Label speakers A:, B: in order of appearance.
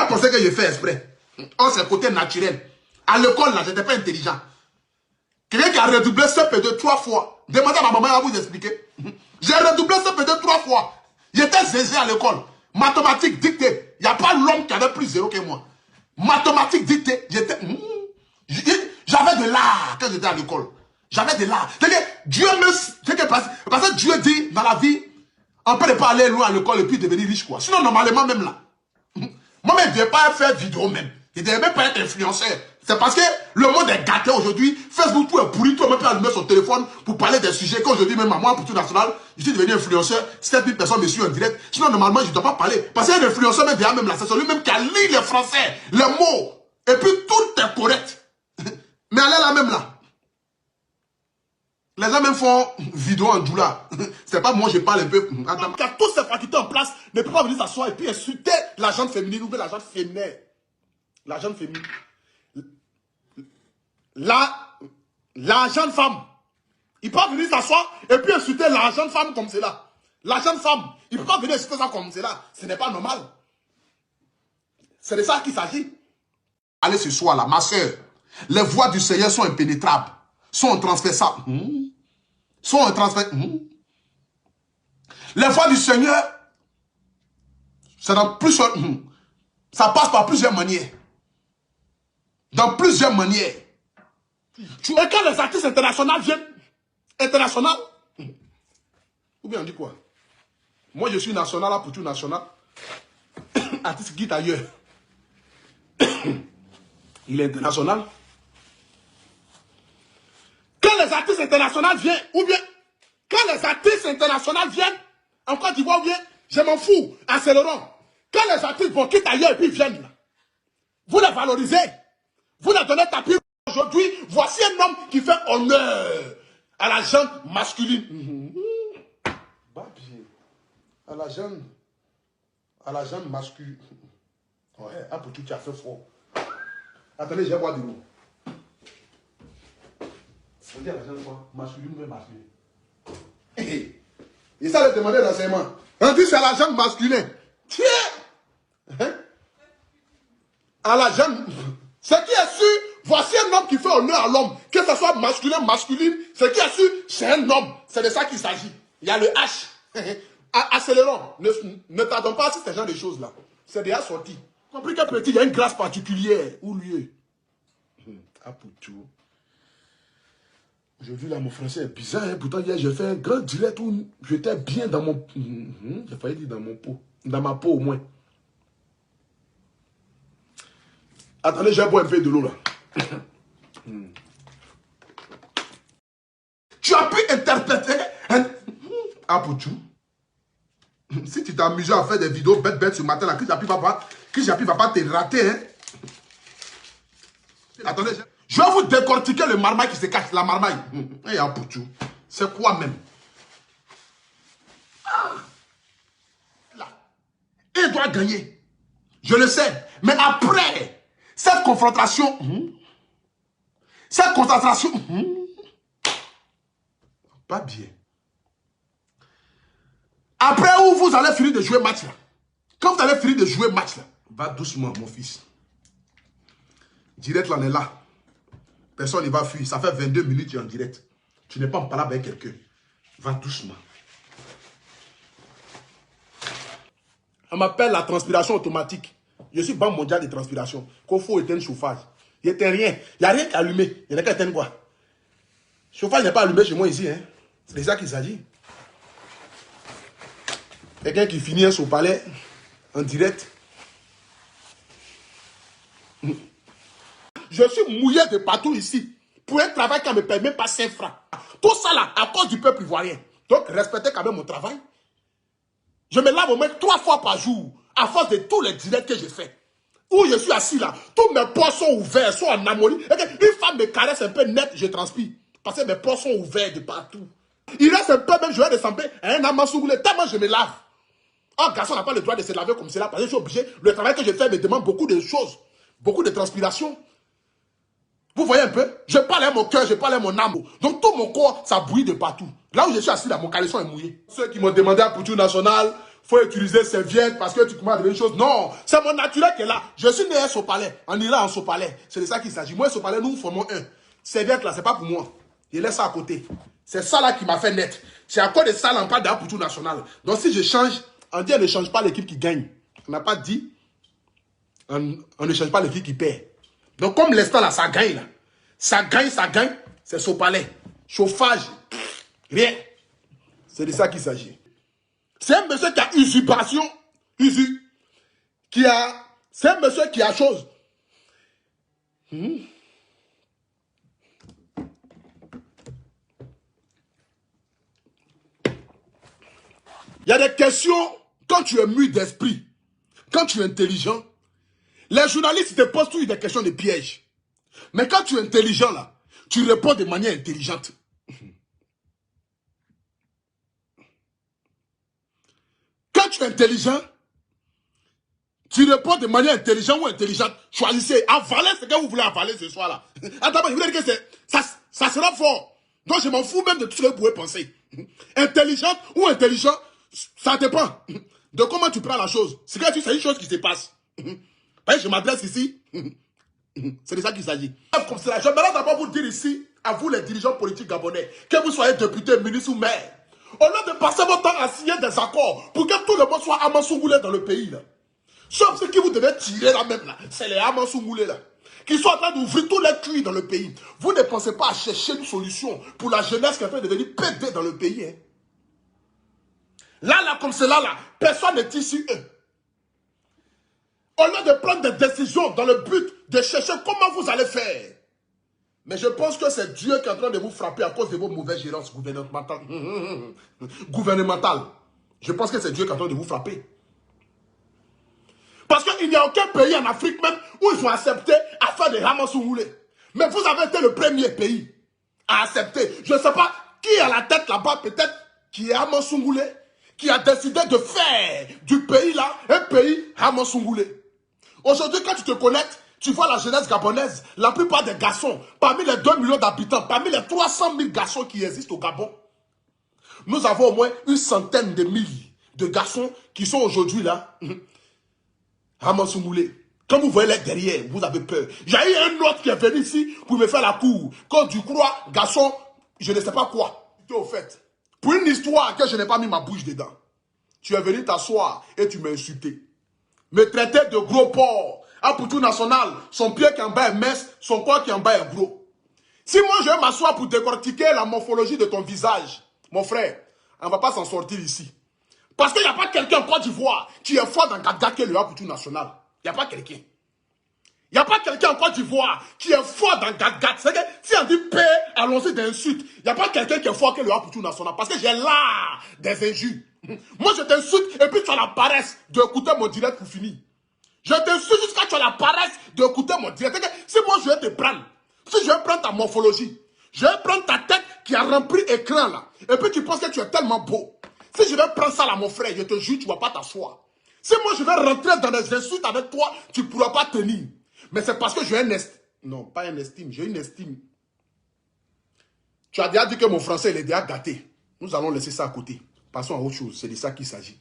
A: pas penser que j'ai fait exprès. Oh, c'est le côté naturel. À l'école, là, je n'étais pas intelligent. Quelqu'un qui a redoublé CP2 3 fois. Demandez à ma maman, elle va vous expliquer. J'ai redoublé CP2 3 fois. J'étais zézé à l'école. Mathématiques, dictée. Il n'y a pas l'homme qui avait plus zéro que moi. Mathématiques, dictée. J'avais de l'art quand j'étais à l'école. J'avais de l'art. Dieu me... Parce que Dieu dit, dans la vie, on peut ne pas aller loin à l'école et puis devenir riche, quoi. Sinon, normalement, même là. Moi, je ne devais pas faire vidéo même. Je ne devais même pas être influenceur. C'est parce que le monde est gâté aujourd'hui. Facebook, tout est pourri. Tout le monde peut allumer son téléphone pour parler des sujets. Qu'aujourd'hui, même à moi, pour tout national, je suis devenu influenceur. 7000 personnes me suivent en direct. Sinon, normalement, je ne dois pas parler. Parce qu'il y a un influenceur, même derrière, même là. C'est celui-même qui a lu les français, les mots. Et puis, tout est correct. Mais allez là, même là. Les gens même font vidéo en doula. C'est pas moi, je parle un peu. Qui a toutes ces facultés en place, ne peut pas venir s'asseoir et puis insulter la gente féminine ou bien la gente féminine. La gente féminine. La jeune femme. Il peut pas venir s'asseoir et puis insulter la jeune femme comme cela. La jeune femme. Il peut pas venir insulter ça comme cela. Ce n'est pas normal. C'est de ça qu'il s'agit. Allez ce soir là, ma soeur. Les voies du Seigneur sont impénétrables. Sont transversables. Sont transversables. Les voies du Seigneur, c'est dans plusieurs... ça passe par plusieurs manières. Dans plusieurs manières. Et quand les artistes internationaux viennent, international, ou bien on dit quoi? Moi je suis national là pour tout national. Artiste quitte ailleurs. Il est international. Quand les artistes internationaux viennent, ou bien quand les artistes internationaux viennent, en Côte d'Ivoire, ou bien, je m'en fous, accélérons. Quand les artistes vont quitter ailleurs et puis viennent là, vous les valorisez, vous les donnez tapis. Aujourd'hui, voici un homme qui fait honneur à la jeune masculine. Bah bien. À la jeune masculine. Ouais, pour tout, tu as fait fort. Attendez, je vais boire de l'eau. On dit à la jeune quoi? Masculine ou masculine? Et ça, le demander d'enseignement. On dit c'est à la jeune masculine. Tiens! Hein? À la jeune. Ce qui est sûr, voici un homme qui fait honneur à l'homme. Que ce soit masculin, masculine, ce qui est sûr, c'est un homme. C'est de ça qu'il s'agit. Il y a le H. Accélérons. Ne tardons pas à ce genre de choses-là. C'est déjà sorti. Compris que petit, il y a une grâce particulière. Où lui est? Ah, pour tout. Aujourd'hui, là, mon français est bizarre. Hein? Pourtant, hier, j'ai fait un grand direct où j'étais bien dans mon... J'ai failli dire dans mon pot. Dans ma peau, au moins. Attendez, je vais boire un peu de l'eau, là. Tu as pu interpréter... Ah, pour tout. Si tu t'amuses à faire des vidéos bêtes ce matin, là, Chris Japi va pas te rater, hein. Attendez, je vais vous décortiquer le marmaille qui se cache, la marmaille. Et à Poutou, c'est quoi même? Là. Il doit gagner. Je le sais. Mais après, cette confrontation, pas bien. Après où vous allez finir de jouer match là. Quand vous allez finir de jouer match là, va doucement mon fils. Direct là, on est là. Personne ne va fuir. Ça fait 22 minutes tu es en direct. Tu n'es pas en parole avec quelqu'un. Va doucement. On m'appelle la transpiration automatique. Je suis banque mondiale de transpiration. Qu'il faut éteindre le chauffage. Il n'y a rien. Il n'y a rien qu'à allumer. Il n'y a qu'à éteindre quoi. Le chauffage n'est pas allumé chez moi ici. Hein. C'est de ça qu'il s'agit. Quelqu'un qui finit son palais en direct. Je suis mouillé de partout ici. Pour un travail qui ne me permet pas 5 francs. Tout ça là, à cause du peuple ivoirien. Donc, respectez quand même mon travail. Je me lave au moins 3 fois par jour. À force de tous les directs que j'ai fait. Où je suis assis là, tous mes pores sont ouverts, sont en amolie. Une femme me caresse un peu net, je transpire. Parce que mes pores sont ouverts de partout. Il reste un peu même, je vais ressembler à un amassougoulet. Tellement je me lave. Un garçon n'a pas le droit de se laver comme cela. Parce que je suis obligé. Le travail que je fais me demande beaucoup de choses. Beaucoup de transpiration. Vous voyez un peu? Je parle à mon cœur, je parle à mon âme. Donc tout mon corps, ça bouillit de partout. Là où je suis assis là, mon caleçon est mouillé. Ceux qui m'ont demandé à Poutou National, faut utiliser serviette parce que tu commences à devenir une chose. Non, c'est mon naturel qui est là. Je suis né à Sopalais, en Iran, en Sopalais. C'est de ça qu'il s'agit. Moi, Sopalais, nous formons un. Serviette là, c'est pas pour moi. Je laisse ça à côté. C'est ça là qui m'a fait naître. C'est à cause de ça, là, on parle d'un pour tout national. Donc si je change, on dit on ne change pas l'équipe qui gagne. On n'a pas dit, on ne change pas l'équipe qui perd. Donc comme l'instant là, ça gagne là. Ça gagne, c'est Sopalais. Chauffage, rien. C'est de ça qu'il s'agit. C'est un monsieur qui a usurpation, c'est un monsieur qui a chose. Il y a des questions, quand tu es mûr d'esprit, quand tu es intelligent, les journalistes te posent toujours des questions de piège. Mais quand tu es intelligent là, tu réponds de manière intelligente. Quand tu es intelligent, tu réponds de manière intelligente ou intelligente. Choisissez. Avalez ce que vous voulez avaler ce soir là. Attends, je voulais dire que ça sera fort. Donc je m'en fous même de tout ce que vous pouvez penser. Intelligente ou intelligent, ça dépend de comment tu prends la chose. C'est que c'est une chose qui se passe. Je m'adresse ici. C'est de ça qu'il s'agit. Comme cela, je m'arrête d'abord vous dire ici, à vous les dirigeants politiques gabonais, que vous soyez député, ministre ou maire, au lieu de passer votre temps à signer des accords pour que tout le monde soit amassougoulé dans le pays là. Sauf ceux qui vous devez tirer là même là, c'est les amassougoulés là, qui sont en train d'ouvrir tous les cuits dans le pays. Vous ne pensez pas à chercher une solution pour la jeunesse qui est en train de devenir pédée dans le pays. Hein. Là, comme cela là, personne n'est ici eux. Au lieu de prendre des décisions dans le but de chercher comment vous allez faire. Mais je pense que c'est Dieu qui est en train de vous frapper à cause de vos mauvaises gérances gouvernementales. Je pense que c'est Dieu qui est en train de vous frapper. Parce qu'il n'y a aucun pays en Afrique même où ils ont accepté à faire des ramassouroulés. Mais vous avez été le premier pays à accepter. Je ne sais pas qui est à la tête là-bas, peut-être, qui est ramassouroulé, qui a décidé de faire du pays là un pays ramassouroulé. Aujourd'hui, quand tu te connectes, tu vois la jeunesse gabonaise, la plupart des garçons, parmi les 2 millions d'habitants, parmi les 300 000 garçons qui existent au Gabon, nous avons au moins une centaine de milliers de garçons qui sont aujourd'hui là, Ramassoumoulé. Quand vous voyez les derrière, vous avez peur. J'ai eu un autre qui est venu ici pour me faire la cour. Quand tu crois, garçon, je ne sais pas quoi. Au fait, pour une histoire que je n'ai pas mis ma bouche dedans, tu es venu t'asseoir et tu m'as insulté. Me traiter de gros porc. Un poutou national, son pied qui en bas est mince, son corps qui en bas est gros. Si moi je vais m'asseoir pour décortiquer la morphologie de ton visage, mon frère, on ne va pas s'en sortir ici. Parce qu'il n'y a pas quelqu'un en Côte d'Ivoire qui est fort dans Gadga qui est le poutou national. Il n'y a pas quelqu'un. Il n'y a pas quelqu'un en Côte d'Ivoire qui est fort dans Gadga. C'est que si on dit paix, allons-y d'insultes, il n'y a pas quelqu'un qui est fort que le poutou national. Parce que j'ai l'art des injures. Moi je t'insulte et puis tu as la paresse d'écouter mon direct pour finir. Je t'insulte jusqu'à tu as la paresse d'écouter mon direct. Si moi je vais te prendre, si je vais prendre ta morphologie, je vais prendre ta tête qui a rempli écran là, et puis tu penses que tu es tellement beau. Si je vais prendre ça là mon frère, je te jure, tu ne vas pas t'asseoir. Si moi je vais rentrer dans des insultes avec toi, tu ne pourras pas tenir. Mais c'est parce que j'ai un estime. Non, pas un estime, j'ai une estime. Tu as déjà dit que mon français il est déjà gâté. Nous allons laisser ça à côté. Passons à autre chose, c'est de ça qu'il s'agit.